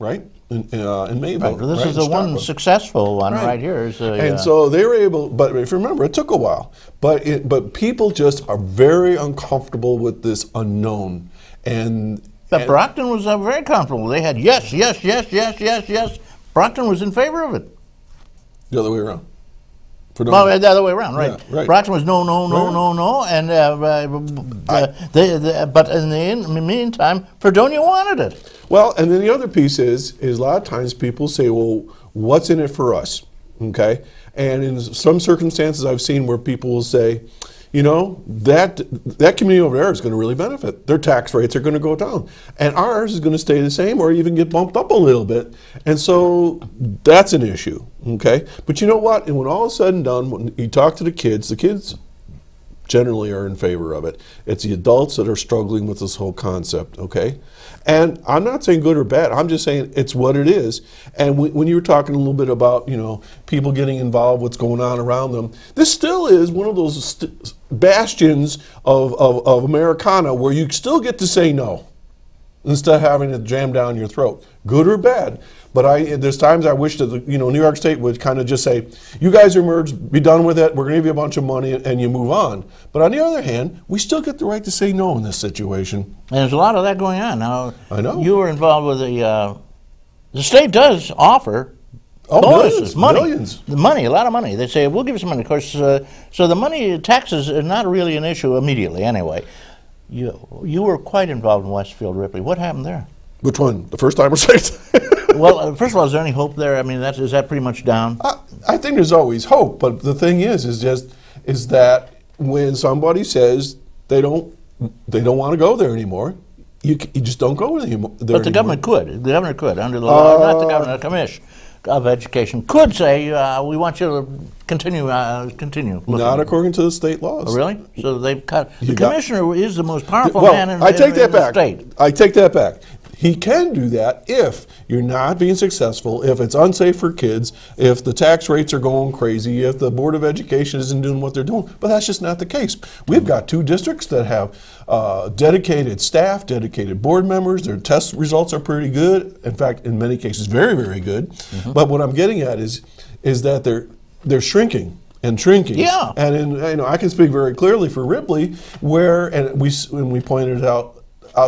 right? In Mayville. Right. This right? is the one successful one right here. And so they were able, but if you remember, it took a while. But people just are very uncomfortable with this unknown. But Brockton was very comfortable. They had yes, yes, yes, yes, yes, yes. Brockton was in favor of it. The other way around. Well, the other way around, right? Yeah, right. Brockton was no, no, no, no, no, and but in the meantime, Fredonia wanted it. Well, and then the other piece is a lot of times people say, well, what's in it for us? Okay? And in some circumstances I've seen where people will say, you know, that community over there is going to really benefit. Their tax rates are going to go down. And ours is going to stay the same or even get bumped up a little bit. And so that's an issue, okay? But you know what? And when all is said and done, when you talk to the kids generally are in favor of it. It's the adults that are struggling with this whole concept, okay? And I'm not saying good or bad. I'm just saying it's what it is. And when you were talking a little bit about, you know, people getting involved, what's going on around them, this still is one of those bastions of Americana where you still get to say no instead of having it jammed down your throat, good or bad. But there's times I wish that New York State would kind of just say, you guys are merged, be done with it, we're going to give you a bunch of money, and you move on. But on the other hand, we still get the right to say no in this situation. And there's a lot of that going on. Now, I know. You were involved with the state does offer bonuses, millions. Money, a lot of money. They say, we'll give you some money. Of course, so the money, taxes are not really an issue immediately anyway. You were quite involved in Westfield Ripley. What happened there? Which one? The first time or second? Well, first of all, is there any hope there? I mean, is that pretty much down? I think there's always hope, but the thing is that when somebody says they don't want to go there anymore, you just don't go there anymore. But the government could. The governor could, under the law, not the governor, the commission of education could say, we want you to continue. Not according to the state laws. Oh, really? So they've cut. The commissioner is the most powerful man in the state. I take that back. He can do that if you're not being successful, if it's unsafe for kids, if the tax rates are going crazy, if the Board of Education isn't doing what they're doing. But that's just not the case. We've got 2 districts that have dedicated staff, dedicated board members. Their test results are pretty good. In fact, in many cases, very, very good. Mm-hmm. But what I'm getting at is that they're shrinking. And shrinking. Yeah. And I can speak very clearly for Ripley, when we pointed out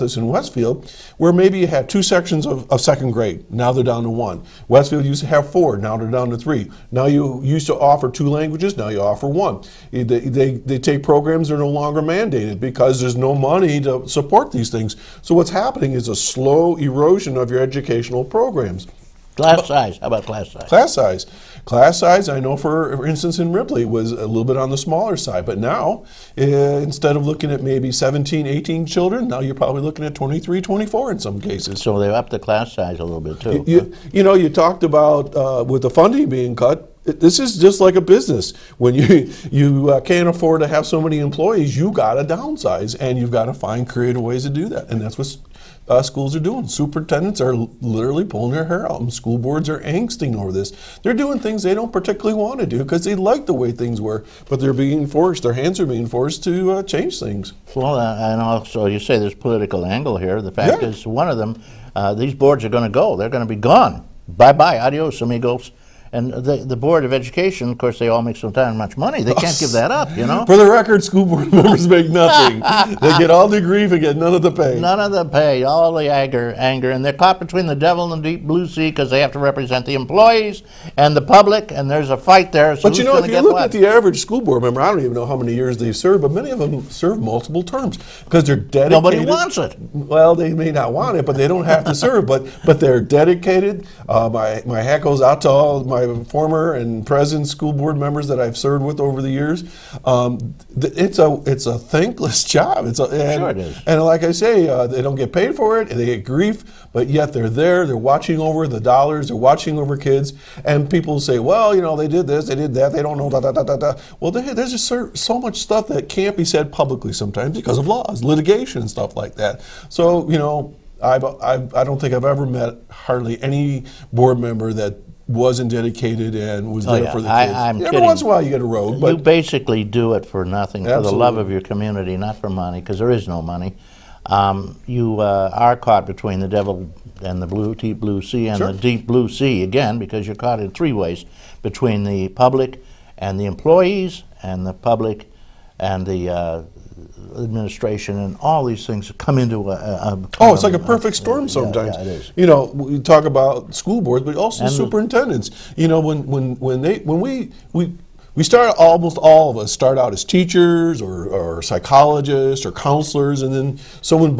this in Westfield, where maybe you had 2 sections of second grade. Now they're down to 1. Westfield used to have 4. Now they're down to 3. Now you used to offer 2 languages. Now you offer 1. They take programs that are no longer mandated because there's no money to support these things. So what's happening is a slow erosion of your educational programs. Class size. How about class size? Class size. Class size, I know for instance in Ripley, was a little bit on the smaller side. But now, instead of looking at maybe 17, 18 children, now you're probably looking at 23, 24 in some cases. So they've upped the class size a little bit too. You talked about with the funding being cut, this is just like a business. When you can't afford to have so many employees, you got to downsize, and you've got to find creative ways to do that. And that's what schools are doing. Superintendents are literally pulling their hair out, and school boards are angsting over this. They're doing things they don't particularly want to do because they like the way things were, but they're being forced, their hands are being forced to change things. Well, and also you say there's political angle here. The fact is, one of them, these boards are going to go. They're going to be gone. Bye-bye, adios, amigos. And the Board of Education, of course, they all make so much money. They can't give that up, For the record, school board members make nothing. They get all the grief and get none of the pay. None of the pay, all the anger. And they're caught between the devil and the deep blue sea because they have to represent the employees and the public, and there's a fight there. So but if you look at the average school board member, I don't even know how many years they've served, but many of them serve multiple terms because they're dedicated. Nobody wants it. Well, they may not want it, but they don't have to serve. But they're dedicated. My hat goes out to all my former and present school board members that I've served with over the years. It's a thankless job. Sure it is. And like I say, they don't get paid for it, and they get grief, but yet they're there. They're watching over the dollars. They're watching over kids. And people say, well, they did this, they did that. They don't know da. Well, there's just so much stuff that can't be said publicly sometimes because of laws, litigation, and stuff like that. So, I don't think I've ever met hardly any board member that wasn't dedicated and was there for the kids. Every once in a while you get a road. But you basically do it for nothing, absolutely. For the love of your community, not for money, because there is no money. You are caught between the devil and the deep blue sea and Sure. the deep blue sea again, because you're caught in three ways between the public and the employees and the public and the administration, and all these things come into a Oh, it's like a perfect storm sometimes. Yeah, it is. You know, we talk about school boards, but also And superintendents. You know, when we start, almost all of us start out as teachers or psychologists or counselors, and then someone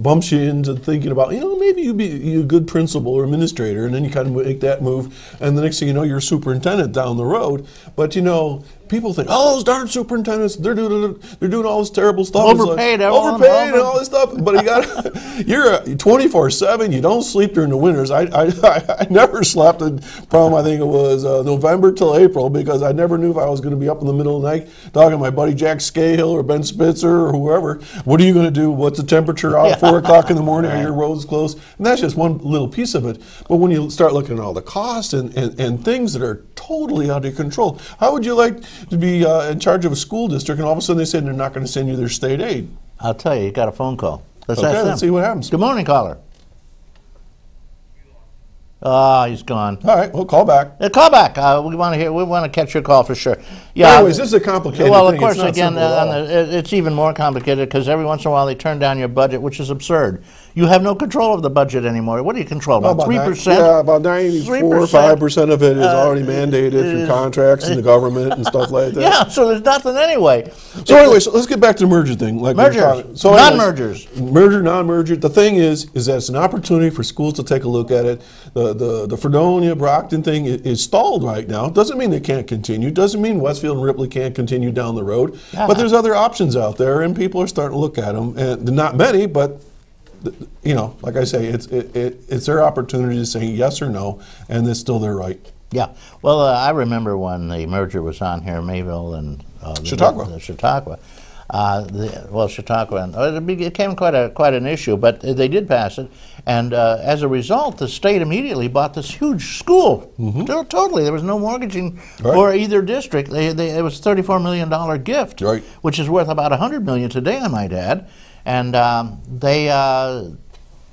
bumps you into thinking about, you know, maybe you'd be a good principal or administrator, and then you kind of make that move, and the next thing you know, you're a superintendent down the road. But you know, people think, oh, those darn superintendents, they're doing all this terrible stuff. Overpaid, everyone. Overpaid and all this stuff. But you're 24/7. You don't sleep during the winters. I never slept. From I think it was November till April, because I never knew if I was going to be up in the middle of the night talking to my buddy Jack Scahill or Ben Spitzer or whoever. What are you going to do? What's the temperature out at 4 o'clock in the morning? Are your roads closed? And that's just one little piece of it. But when you start looking at all the costs and things that are totally out of your control, how would you like to be in charge of a school district, and all of a sudden they say they're not going to send you their state aid? I'll tell you got a phone call. Let's Okay, ask them. let's see what happens. Good morning, caller. Ah, he's gone. All right, we'll call back. Call back. We want to hear. We want to catch your call for sure. Yeah. Anyways, this is a complicated Well, thing. of course, It's not again, simple at all. it's even more complicated because every once in a while they turn down your budget, which is absurd. You have no control of the budget anymore. What do you control? About 3%? Yeah, about 94 or 5% of it is already mandated through contracts and the government and stuff like that. Yeah, so there's nothing anyway. So anyway, so let's get back to the merger thing. Like we were Mergers, talking. So non-mergers. Merger, non-merger. The thing is that it's an opportunity for schools to take a look at it. The Fredonia, Brockton thing is stalled right now. Doesn't mean they can't continue. Doesn't mean Westfield and Ripley can't continue down the road. Yeah. But there's other options out there, and people are starting to look at them. And not many, but you know, like I say, it's their opportunity to say yes or no, and it's still their right. Yeah. Well, I remember when the merger was on here, Mayville and Chautauqua. Chautauqua. Chautauqua. And, it became quite an issue, but they did pass it, and as a result, the state immediately bought this huge school. Totally, there was no mortgaging for either district. It was a $34 million gift, which is worth about $100 million today, I might add. And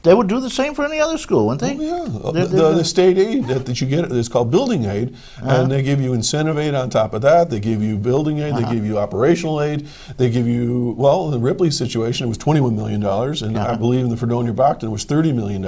they would do the same for any other school, wouldn't they? Oh, yeah. The state aid that you get is called building aid, and they give you incentive aid on top of that. They give you building aid. They give you operational aid. They give you, well, in the Ripley situation, it was $21 million, and I believe in the Fredonia Brockton it was $30 million.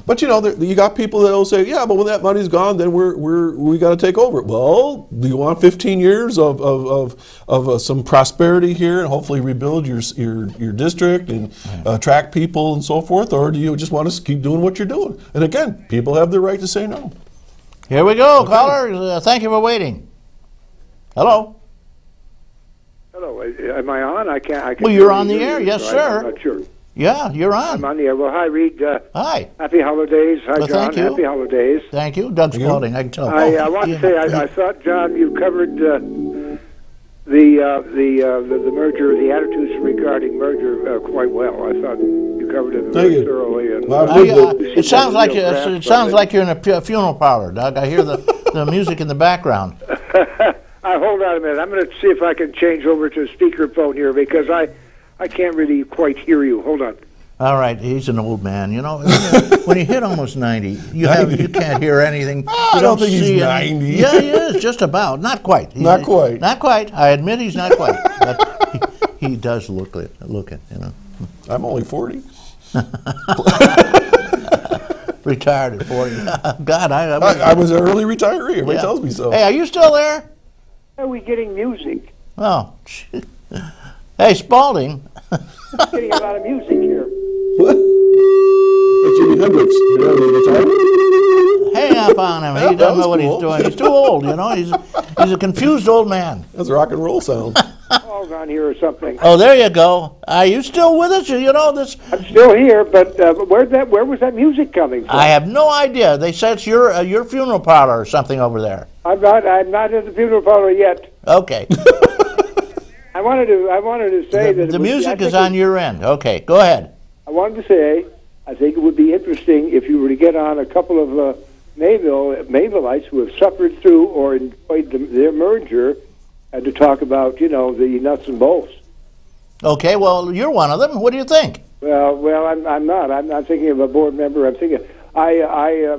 But you know, you got people that will say, yeah, but when that money's gone, then we got to take over it. Well, do you want 15 years of some prosperity here and hopefully rebuild your district and attract people and so forth, or do you just want to keep doing what you're doing? And again, people have the right to say no. Here we go, caller. Thank you for waiting. Hello. Hello. Am I on? I can't. Well, you're on the air. Yes, sir. I'm not sure. Yeah, you're on. I'm on the air. Well, hi, Reed. Hi. Happy holidays. Hi, Well, John. thank you. Happy holidays. Thank you. Doug Spalding, I can tell. I want to say I thought, John, you covered the merger, the attitudes regarding merger quite well. I thought you covered it very thoroughly. And it sounds like you're in a funeral parlor, Doug. I hear the music in the background. Hold on a minute. I'm going to see if I can change over to speakerphone here because I can't really quite hear you. Hold on. All right, he's an old man. You know, when you hit almost 90, you can't hear anything. I don't think he's 90. Yeah, he is, just about. Not quite. Not quite. Not quite. I admit he's not quite. But he does look it, you know. I'm only 40. Retired at 40. God, I was an early retiree. Everybody tells me so. Hey, are you still there? Are we getting music? Oh. Hey, Spalding. Getting a lot of music here. What? That's Jimi Hendrix. You know the guitar? Hang up on him. He doesn't know what he's doing. He's too old, you know. He's a confused old man. That's a rock and roll sound. Calls on here or something. Oh, there you go. Are you still with us? You know this. I'm still here, but where was that music coming from? I have no idea. They said it's your funeral parlor or something over there. I'm not in the funeral parlor yet. Okay. I wanted to say that the music is on your end. Okay, go ahead. I wanted to say I think it would be interesting if you were to get on a couple of Mayvillites who have suffered through or enjoyed their merger, and to talk about the nuts and bolts. Okay, well, you're one of them. What do you think? Well, I'm not. I'm not thinking of a board member. I'm thinking I